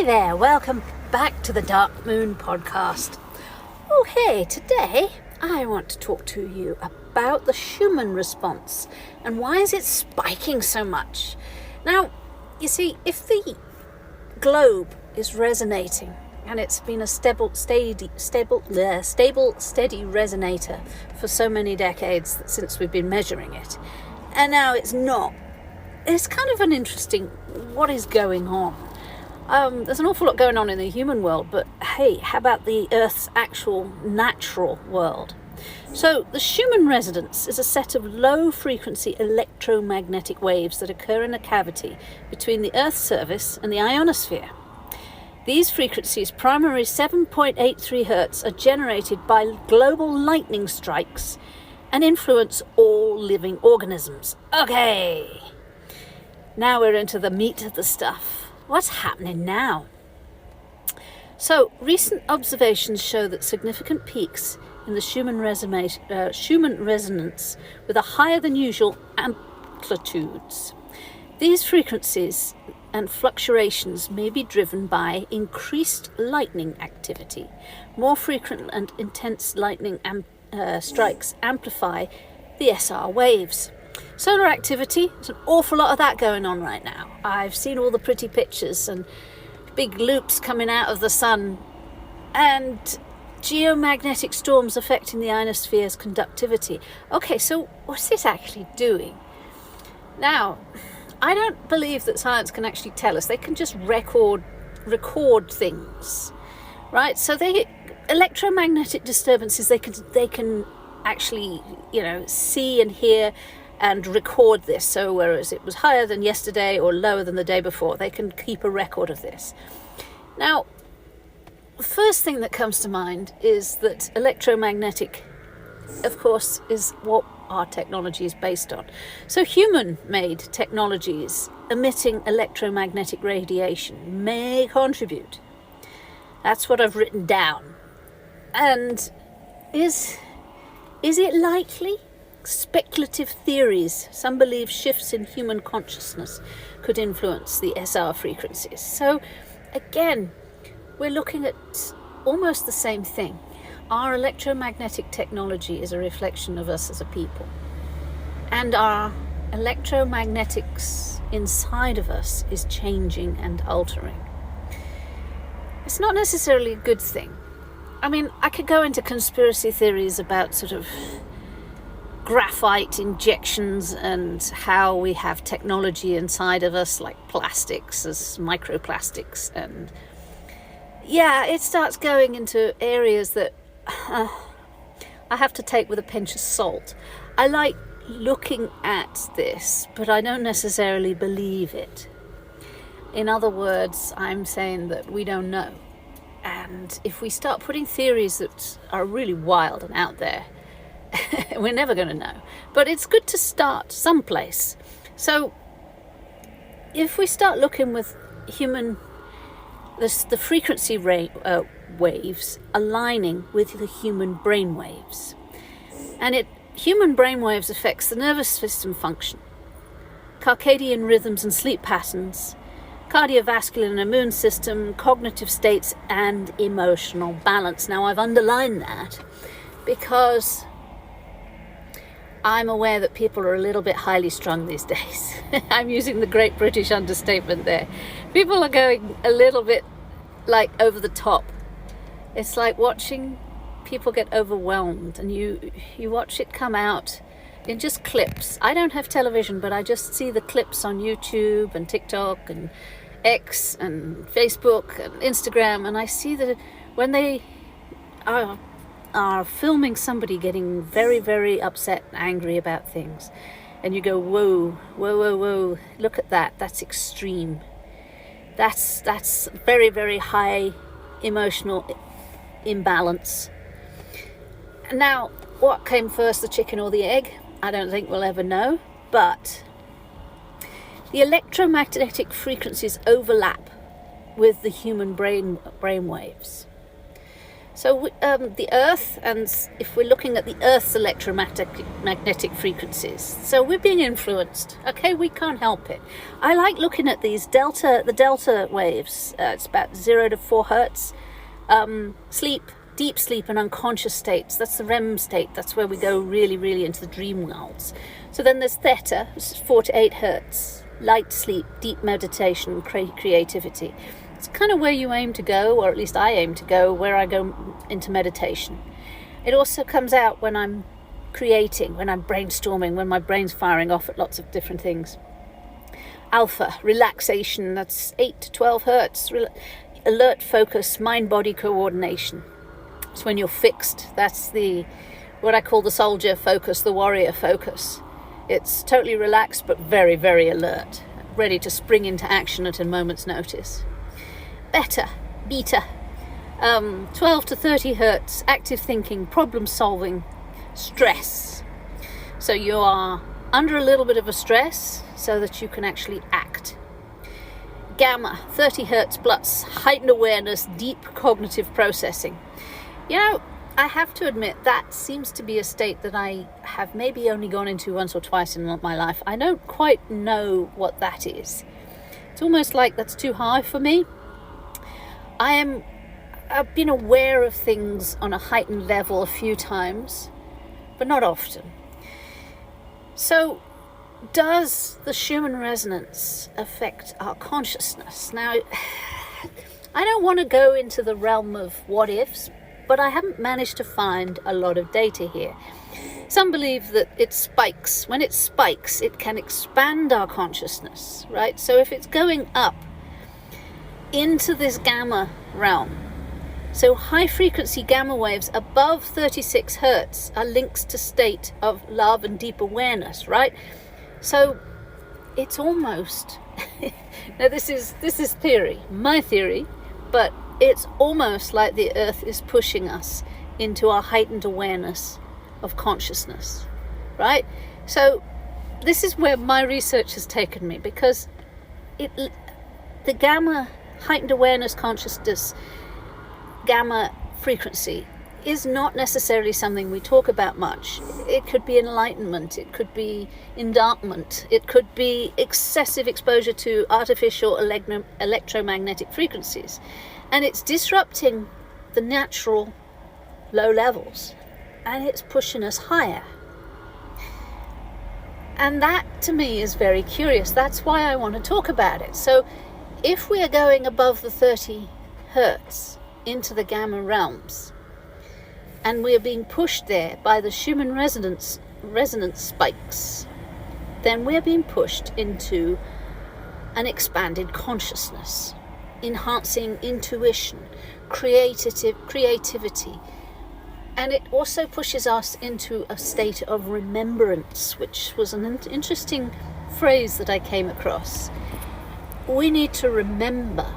Hey there, welcome back to the Dark Moon podcast. Oh hey, today I want to talk to you about the Schumann response and why is it spiking so much. Now, you see, if the globe is resonating and it's been a stable, steady resonator for so many decades since we've been measuring it, and now it's not, it's kind of an interesting what is going on. There's an awful lot going on in the human world, but hey, how about the Earth's actual natural world? So the Schumann Resonance is a set of low-frequency electromagnetic waves that occur in a cavity between the Earth's surface and the ionosphere. These frequencies, primarily 7.83 Hz, are generated by global lightning strikes and influence all living organisms. Okay, now we're into the meat of the stuff. What's happening now? So, recent observations show that significant peaks in the Schumann resonance with a higher than usual amplitudes. These frequencies and fluctuations may be driven by increased lightning activity. More frequent and intense lightning strikes amplify the SR waves. Solar activity, there's an awful lot of that going on right now. I've seen all the pretty pictures and big loops coming out of the sun, and geomagnetic storms affecting the ionosphere's conductivity. Okay, so what's this actually doing? Now, I don't believe that science can actually tell us. They can just record things, right? So electromagnetic disturbances, they can actually, see and hear and record this. So whereas it was higher than yesterday or lower than the day before, they can keep a record of this. Now, the first thing that comes to mind is that electromagnetic, of course, is what our technology is based on. So human-made technologies emitting electromagnetic radiation may contribute. That's what I've written down. And is it likely? Speculative theories. Some believe shifts in human consciousness could influence the SR frequencies. So again, we're looking at almost the same thing. Our electromagnetic technology is a reflection of us as a people. And our electromagnetics inside of us is changing and altering. It's not necessarily a good thing. I mean, I could go into conspiracy theories about sort of graphite injections and how we have technology inside of us like plastics as microplastics, and it starts going into areas that I have to take with a pinch of salt. I like looking at this, but I don't necessarily believe it. In other words, I'm saying that we don't know, and if we start putting theories that are really wild and out there, we're never going to know. But it's good to start someplace. So if we start looking with the frequency waves aligning with the human brain waves, and human brain waves affects the nervous system function, circadian rhythms and sleep patterns, cardiovascular and immune system, cognitive states, and emotional balance. Now, I've underlined that because I'm aware that people are a little bit highly strung these days. I'm using the great British understatement there. People are going a little bit like over the top. It's like watching people get overwhelmed, and you watch it come out in just clips. I don't have television, but I just see the clips on YouTube and TikTok and X and Facebook and Instagram, and I see that when they are filming somebody getting very, very upset and angry about things, and you go, whoa, look at that, that's extreme. That's very, very high emotional imbalance. Now, what came first, the chicken or the egg? I don't think we'll ever know, but the electromagnetic frequencies overlap with the human brain waves. So the Earth, and if we're looking at the Earth's electromagnetic frequencies, so we're being influenced. Okay, we can't help it. I like looking at the delta waves. It's about 0 to 4 hertz. Sleep, deep sleep, and unconscious states. That's the REM state. That's where we go really, really into the dream worlds. So then there's theta, which is 4 to 8 hertz. Light sleep, deep meditation, and creativity. It's kind of where you aim to go, or at least I aim to go, where I go into meditation. It also comes out when I'm creating, when I'm brainstorming, when my brain's firing off at lots of different things. Alpha, relaxation, that's 8 to 12 hertz. Alert focus, mind-body coordination. It's when you're fixed. That's what I call the soldier focus, the warrior focus. It's totally relaxed but very, very alert, ready to spring into action at a moment's notice. Beta, 12 to 30 hertz, active thinking, problem solving, stress. So you are under a little bit of a stress so that you can actually act. Gamma, 30 hertz plus, heightened awareness, deep cognitive processing. You know, I have to admit that seems to be a state that I have maybe only gone into once or twice in my life. I don't quite know what that is. It's almost like that's too high for me. I've been aware of things on a heightened level a few times, but not often. So, does the Schumann resonance affect our consciousness? Now, I don't want to go into the realm of what ifs, but I haven't managed to find a lot of data here. Some believe that it spikes. When it spikes, it can expand our consciousness, right? So if it's going up into this gamma realm, so high frequency gamma waves above 36 hertz are links to state of love and deep awareness, right? So it's almost now this is theory, my theory, but it's almost like the Earth is pushing us into our heightened awareness of consciousness, right? So this is where my research has taken me, because the gamma heightened awareness consciousness gamma frequency is not necessarily something we talk about much. It could be enlightenment, it could be endarkment, it could be excessive exposure to artificial electromagnetic frequencies, and it's disrupting the natural low levels and it's pushing us higher. And that to me is very curious. That's why I want to talk about it. So if we are going above the 30 hertz into the gamma realms, and we are being pushed there by the Schumann resonance spikes, then we're being pushed into an expanded consciousness, enhancing intuition, creativity. And it also pushes us into a state of remembrance, which was an interesting phrase that I came across. We need to remember.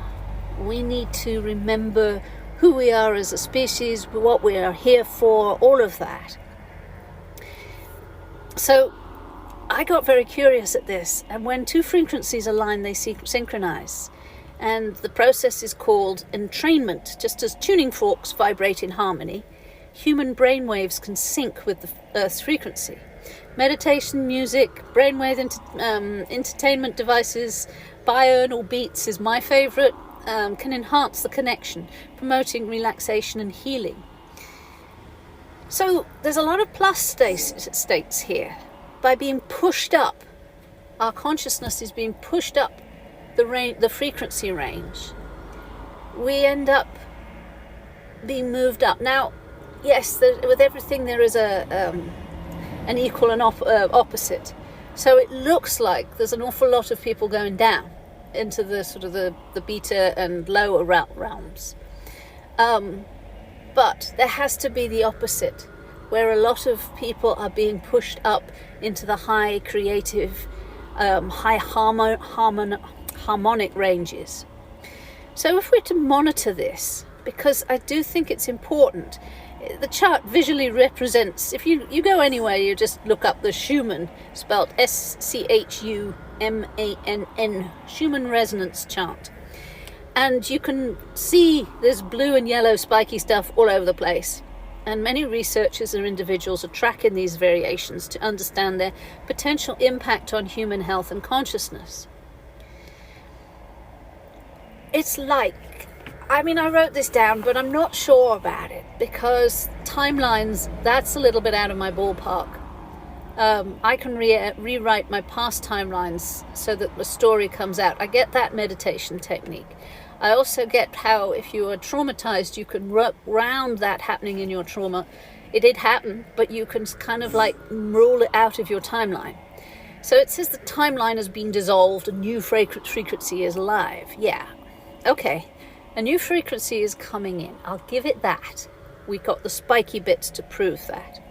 We need to remember who we are as a species, what we are here for, all of that. So I got very curious at this, and when two frequencies align, they synchronize. And the process is called entrainment. Just as tuning forks vibrate in harmony, human brainwaves can sync with the Earth's frequency. Meditation, music, brainwave entertainment devices, binaural beats is my favorite, can enhance the connection, promoting relaxation and healing. So there's a lot of plus states here. By being pushed up, our consciousness is being pushed up the frequency range. We end up being moved up. Now, yes, with everything there is an equal and opposite. So it looks like there's an awful lot of people going down into the sort of the beta and lower realms. But there has to be the opposite, where a lot of people are being pushed up into the high creative, high harmonic ranges. So if we're to monitor this, because I do think it's important, the chart visually represents, if you go anywhere, you just look up the Schumann, spelled SCHUMANN, Schumann Resonance chart. And you can see this blue and yellow spiky stuff all over the place. And many researchers and individuals are tracking these variations to understand their potential impact on human health and consciousness. It's like, I wrote this down, but I'm not sure about it, because timelines, that's a little bit out of my ballpark. I can rewrite my past timelines so that the story comes out. I get that meditation technique. I also get how if you are traumatized, you can work around that happening in your trauma. It did happen, but you can kind of like rule it out of your timeline. So it says the timeline has been dissolved, a new frequency is alive. Yeah, okay. A new frequency is coming in. I'll give it that. We got the spiky bits to prove that.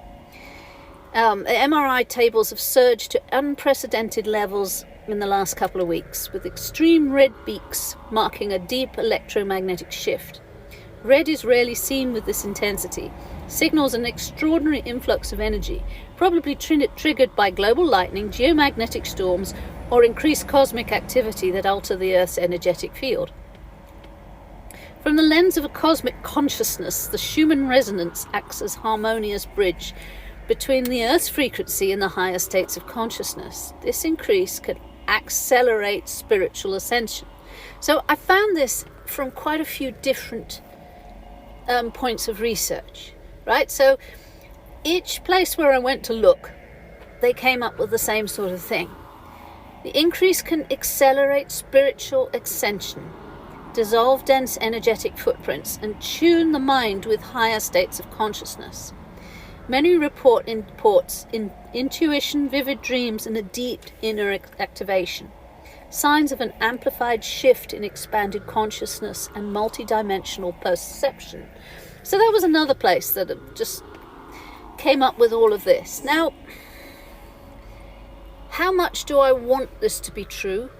The MRI tables have surged to unprecedented levels in the last couple of weeks, with extreme red peaks marking a deep electromagnetic shift. Red is rarely seen with this intensity, signals an extraordinary influx of energy, probably triggered by global lightning, geomagnetic storms, or increased cosmic activity that alter the Earth's energetic field. From the lens of a cosmic consciousness, the Schumann Resonance acts as a harmonious bridge between the Earth's frequency and the higher states of consciousness. This increase can accelerate spiritual ascension. So I found this from quite a few different points of research, right? So each place where I went to look, they came up with the same sort of thing. The increase can accelerate spiritual ascension, dissolve dense energetic footprints, and tune the mind with higher states of consciousness. Many report intuition, vivid dreams, and a deep inner activation. Signs of an amplified shift in expanded consciousness and multidimensional perception. So that was another place that just came up with all of this. Now, how much do I want this to be true?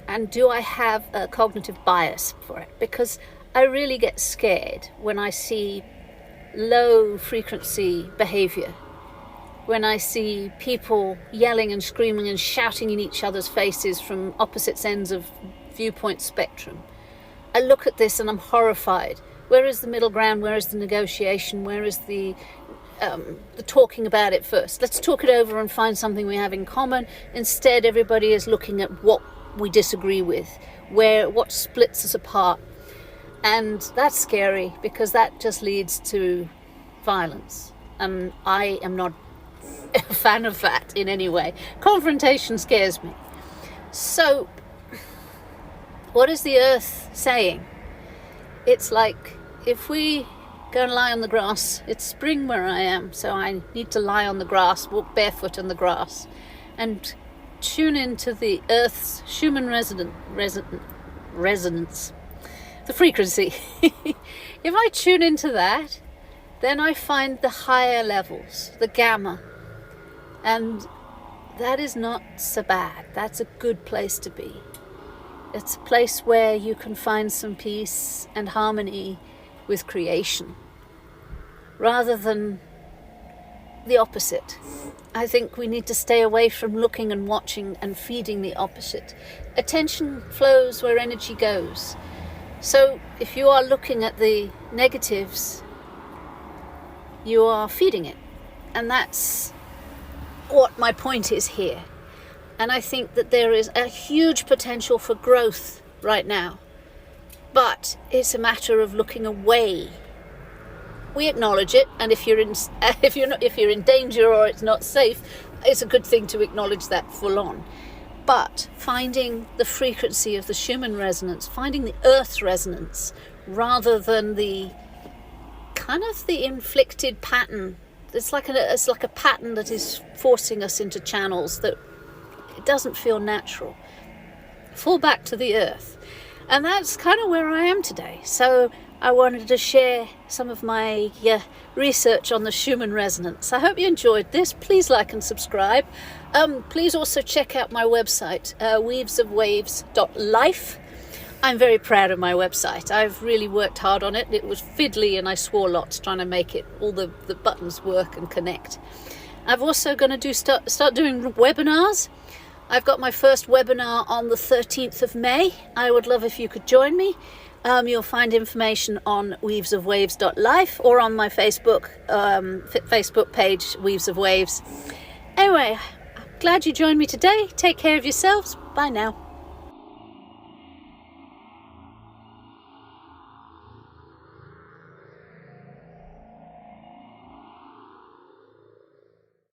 And do I have a cognitive bias for it? Because I really get scared when I see low frequency behavior, when I see people yelling and screaming and shouting in each other's faces from opposite ends of viewpoint spectrum. I look at this and I'm horrified. Where is the middle ground? Where is the negotiation? Where is the talking about it first? Let's talk it over and find something we have in common. Instead, everybody is looking at what we disagree with, what splits us apart. And that's scary, because that just leads to violence. And I am not a fan of that in any way. Confrontation scares me. So, what is the Earth saying? It's like, if we go and lie on the grass, it's spring where I am, so I need to lie on the grass, walk barefoot on the grass, and tune into the Earth's Schumann resonance. The frequency. If I tune into that, then I find the higher levels, the gamma, and that is not so bad. That's a good place to be. It's a place where you can find some peace and harmony with creation, rather than the opposite. I think we need to stay away from looking and watching and feeding the opposite. Attention flows where energy goes. So if you are looking at the negatives, you are feeding it. And that's what my point is here. And I think that there is a huge potential for growth right now. But it's a matter of looking away. We acknowledge it, and if you're in danger or it's not safe, it's a good thing to acknowledge that full on. But finding the frequency of the Schumann resonance, finding the Earth resonance, rather than the kind of the inflicted pattern. It's like a pattern that is forcing us into channels that it doesn't feel natural. Fall back to the Earth. And that's kind of where I am today. So I wanted to share some of my research on the Schumann resonance. I hope you enjoyed this. Please like and subscribe. Please also check out my website, weavesofwaves.life. I'm very proud of my website. I've really worked hard on it. It was fiddly and I swore lots trying to make it all the buttons work and connect. I've also going to start doing webinars I've got my first webinar on the 13th of May. I would love if you could join me. You'll find information on weavesofwaves.life or on my Facebook page, Weaves of Waves. Anyway, I'm glad you joined me today. Take care of yourselves. Bye now.